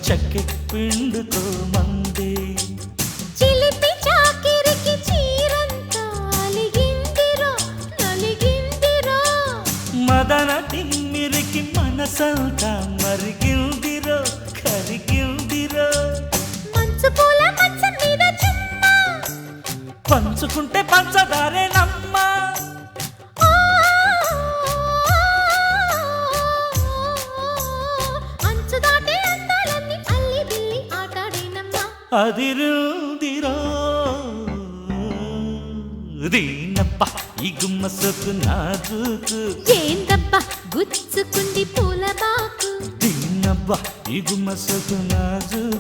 చక్కె పిండుతో మందే చిలిపి చాకిరికి చీరంతా అలిగిందిరో నలిగిందిరో మదన తిమ్మిరికి మనసంతా మరిగిందిరో కరిగిందిరో మంచు పూల మంచం మీద చుమ్మా పంచుకుంటే పంచదారేనమ్మా అంచు దాటే అందాలన్నీ అల్లి బిల్లి ఆటాడేనమ్మా అదిరుందిరో దీనప్ప ఈ గుమ్మ సొక్కు నాజుకు ఏందబ్బా గుచ్చుకుంది పూల బాకు దీనబ్బ ఈ గుమ్మ సొక్కు నాజుకు